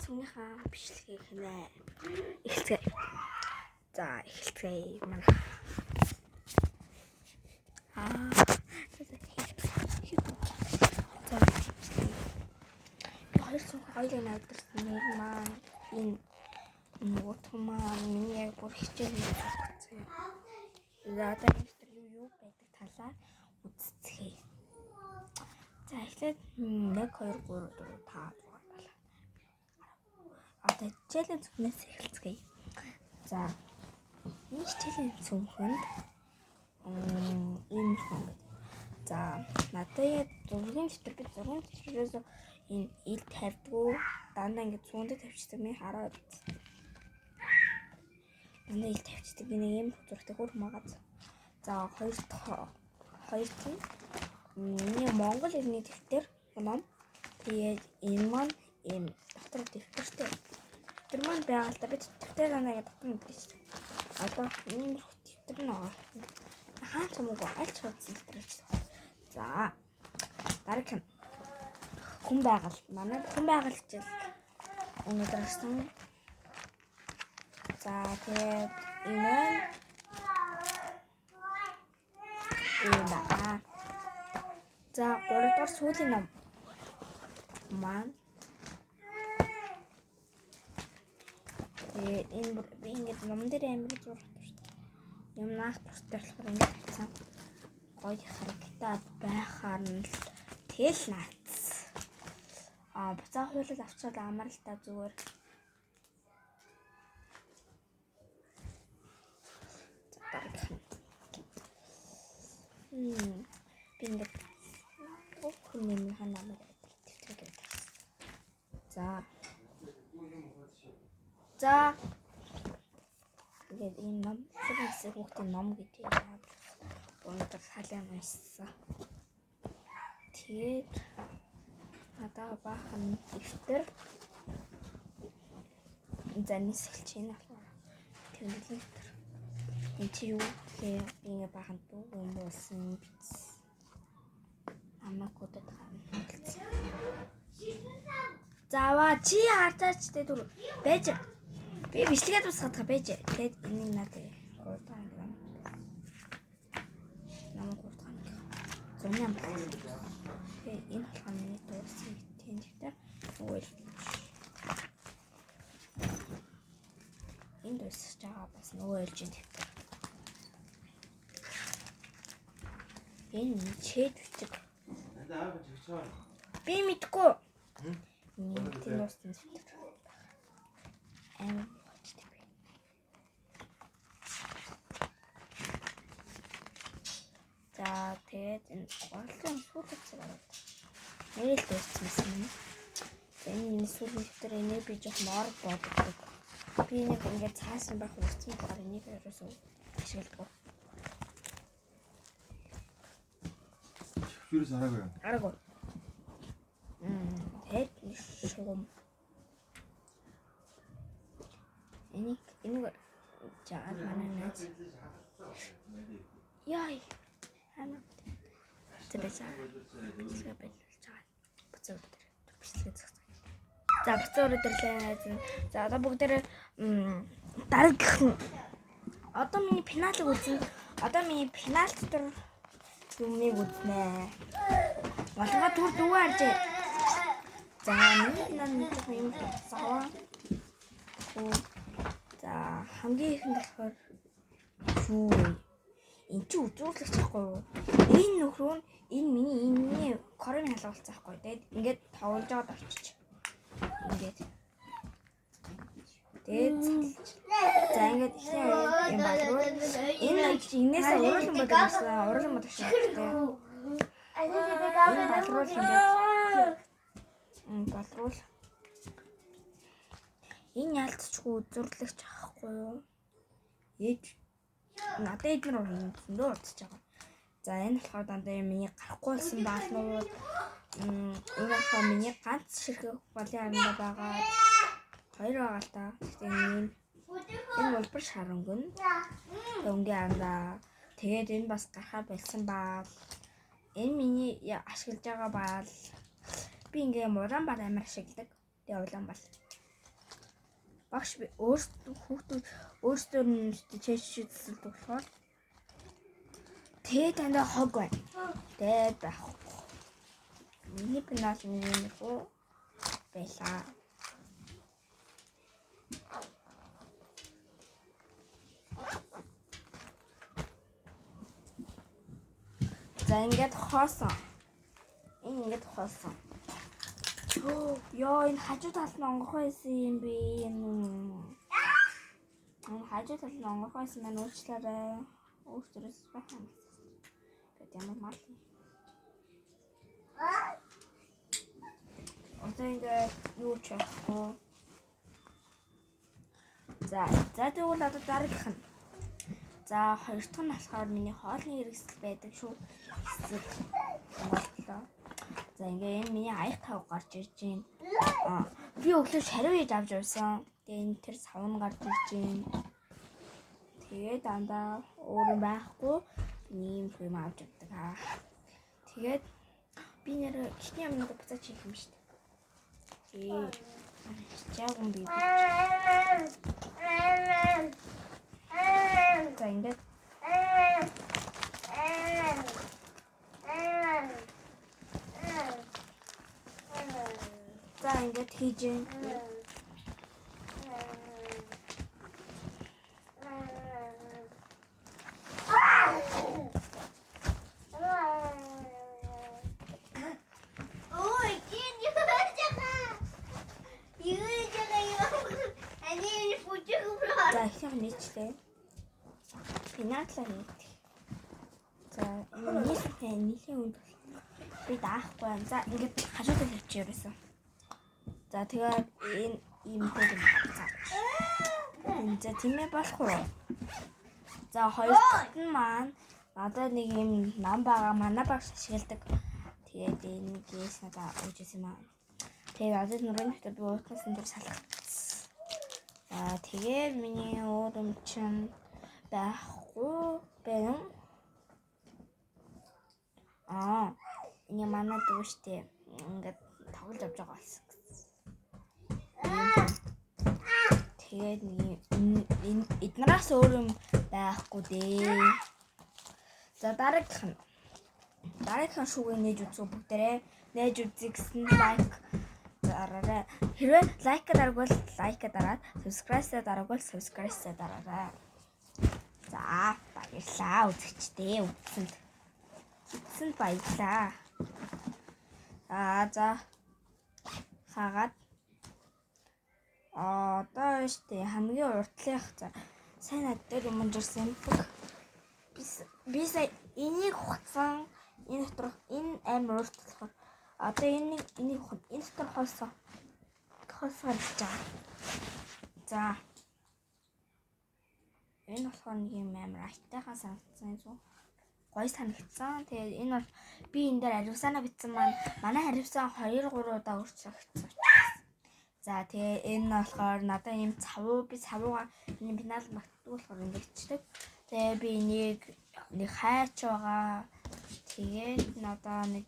цүнийхээ бичлэгийг хийнэ. Эхэлцгээе. За эхэлцгээе. Манай. За. Хоёр цүнх хоёрын найдварсан нэр маань энэ нөгөө маань миний яг бүр хичээл хийсэн. За одоо юу байдаг талаар үзцгээе. За эхлээд 1 2 3 4 5 6 одоо хичээлийн цүнхнээс эхэлцгээе. За энэ хичээлийн цүнхэнд ийм хүн. За надад зургийн дэвтэр би зургийн дэвтрээс энэ ил тавьдгүй дандаа ингэ зүүндээ тавьчихсан минь хараад. Дандаа ил тавьчихдаг нэг юм зургтай хөр магац. За хоёр чинь миний Монгол хэлний дэвтэр ном. Тэгээд энэ маань ийм доктор дэвтэртэй. Тэр маань байгаа л да би дэвтэр дандаа ингэ дотор мэдчихсэн. Одоо энэ дэвтэр нь хаан чамаагүй альч хуудсан дэвтэр ч. За дараагийн хүн байгаль манай хүн байгаль хичээл өнөөдөр ирсэн. За тэгээд энэ за 3 дахь сүүлийн ном маань энэ би ингэж ном дээр амир зурх шүү дээ. Юм наах бүртээ болохоор ингэж хэлсэн. Гоё харагдаад байхаар нь тэл наац. Буцаа хуйлал авчаад амар л та зүгээр. Би ингэ хүн ханамаа дэвтэр. За тэгээд энэ ном хэсэг хүүхдийн ном гэдэг юм. Өнөөдөр салан уншсан. Тэгээд надаа баахан дэвтэр занис хэлж байна болохоор тэмдэглэн дэвтэр. Энд чи юу гэхээр ингэ баахан дуу юм болсон биз. Амакуудад хандсан. Заваа чи хартаач тэ түр байж. Би бичлэгээ тусгах байж. Тэгээд энийг надад гурдаа юм. Намайг гурдаа юм. Зурнам байна. Тэгээд энэ болохоор миний дууссан тэнцвэр үйл. Энэ дуусч байгаа бас нөгөө ялж ин төвтөр. Энэ чэд бичиг. Би мэдгүй. Энэ дууссан төвтөр. За тэгээд энэ гол сүүлд цараад нэрэл дэвчсэн юм. Энэ сүүлийн дэвтэр энийг би жоох мор боддог. Би нэг ингээд цаасан байх үрцэн болохоор энийг ерөөсөө ашигладаг. Юурээс араагүй. Араагүй. Тэгээд шугам. Энийг жаад манай наац. Яй. Ана. Тэбэсаа. Тэбэсаа чаад. Буцаа өдөр. Бичлэг зах. За буцаа өдөрлээ. За одоо бүгдээрээ дараагийнх одоо миний пеналыг үзнэ. Одоо миний пеналт төр юмыг үзнэ. Болгоо түр дүү харжээ. За миний юм саваа. За хамгийн ихэнд болохоор шүү. Энд чи үзүүлэгч байхгүй юу? Энэ нөхрөө энэ миний корын халуулсан байхгүй. Тэгээд ингээд тавуулж аваад авчиж. Ингээд. Тэгээд за ингээд юм багруу. Энэ чи инээс уруулан бодогсон. Уруулан бодогсон. Энэ багруу ингээд. Багруу. Энэ ялцчгүй үзүүлэгч авахгүй юу? Ээж надад эдгээр юм дуудаж байгаа. За энэ болохоор дандаа миний гарахгүй болсон баалнууд өөрөөр миний ганц ширхэг балын аранда байгаа. Хоёр байгаа л та. Гэхдээ энэ бол бүр шаранг нь. Өнгийн аранда. Тэгээд энэ бас гарахаа болсон баа. Энэ миний ашиглаж байгаа баал. Би ингээ муран бар амар ашигладаг. Тэгээ улаан бал. багш би өөрсдөө хүүхдүүд өөрсдөө нь чэйшүүлсэн болохоор тэгээ танд хог байна. Тэгээ байхгүй. Миний пенал нэг юм байлаа. За ингээд хоосон. Ингээд хоосон. Ёо энэ хажуу талд нь онгох байсан юм би. Хажуу талд нь онгох байсан маань уучлаарай. Өөртөөс бахан. Гэт ямар мал. Одоо ингээд юу ч яахгүй. За тэгвэл одоо дараагийнх нь. За хоёр дахь нь болохоор миний хоолны хэрэгсэл байдаг шүү. Хэсэг боллоо. За ингээ энэ миний аяг тав гарч ирж байна. Би өглөө шариу хийж авч явсан. Тэгээ энэ тэр савн гарч ирж байна. Тэгээ дандаа өөр байхгүй ийм юм авч явдаг. Тэгээд би нэр ихний өмнө буцаж хийх юм шүү дээ. Яг юм би. За ингээд за ингээд хийж байна. За их нийтлээ. Пенатлаа хийх. За энэ нийлээ үнд би даахгүй юм. За ингээд хажууд нь хийчих ерөөсөн. За тэгээд энэ ийм юм хацаа. За тиймээ болох уу? За хоёр дахь нь маань надад нэг юм нам байгаа манай багш ашигладаг. Тэгээд энэ гээс надад өгч юм аа. Тэгээд надад нурын хөтө би уутгасан дээр салах. За тэгээд миний өөр юм чинь байхгүй байна. Энэ манай дүүштэй ингээд тоглож авч байгаа болсон. Тэгээд энэ эднээс өөр юм байхгүй дээ. За дараагийнх нь шүүгээ нээж үзүү бүгдээрээ нээж үзье гэсэн лайк дараарай. Хэрвээ лайк дараагүй бол лайк дараад, subscribe дараагүй бол subscribe дараарай. За баярлалаа үзэгчдээ үзсэнд баярлалаа. За хагаад одоо штэ хамгийн уртлынх за сайн надад юм жирсэн би сая энийг хуцсан энэ доторх энэ амар урт болохоор одоо энийг энэ дотор хоосон гэж байгаа. За энэ болохоор нэг юм амар айтайхан санагдсан юм. Гой санагдсан. Тэгээд энэ бол би энэ дээр аривсанаа битсэн маань манай аривсан 2 3 удаа өрчлөгдсөн. За тэгээ энэ болохоор надад юм би цавууга энэ пенал магтдаг болохоор ингэждэг. Тэгээ би энийг нэг хайрч байгаа. Тэгээд надад нэг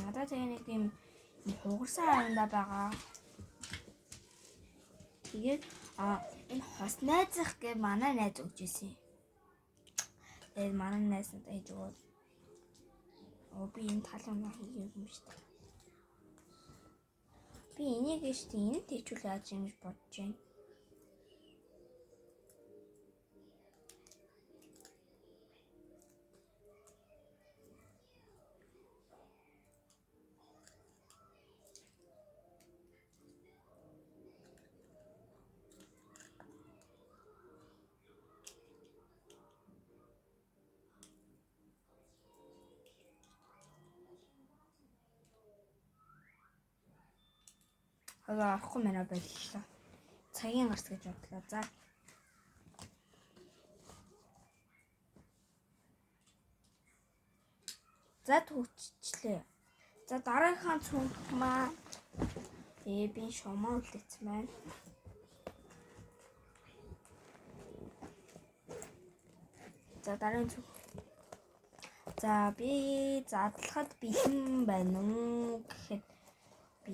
надад тэгээ нэг юм хугарсан харанда байгаа. Тэгээд энэ хос найзах гэ манай найз өгч ирсэн. Тэгээд манай найз надад хийж өгөөд би энэ талын хийх юм шүү дээ. Би энийг штэ энэ тэжүүл яаж юм гэж бодож байна. Хага авахгүй мэнэ байлаа. Цагийн гарц гэж бодлоо. За төвчлээ. За дараагийн цүнх маа би шомоо үлдээсэн байна. За дараагийн цүнх. За би задлахад бэлэн байна уу гэхэд би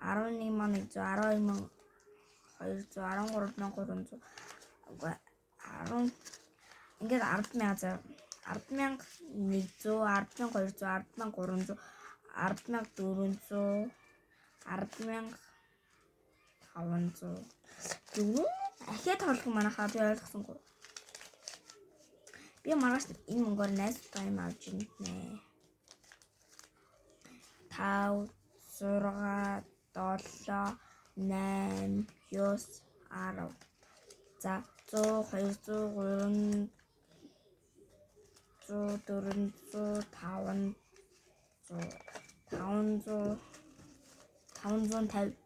11,100, 12,200, 13,300. Үгүй 10 ингээд 10,000 зав. 10,100, 10,200, 10,300, 10,400, 10,500. Юу? Ахиад тоглох манайхаа би ойлгосонгүй. Би маргааш энэ мөнгөөр найзтайгаа юм авч ирнэ. 5, 6, 7, 8, 9, 10. За 100, 200, 300, 400, 500, 550.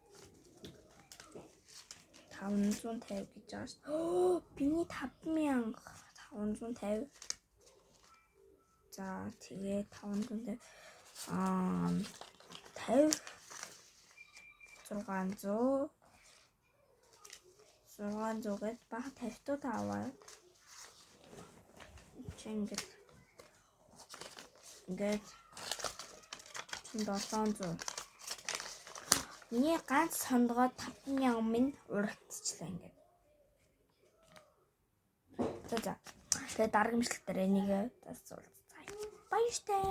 550 гэж байгаа шүү. Биний 5,000 550. За тэгээ 550 50 600 600 гэд бага 50 та аваа. Чингээд 700. Миний ганц сондгоо 5,000 минь урагдчихлаа ингээд. За. Тэгээ дараагийн мэдлэг дээр энийг бас уулзцаая. Баяртай.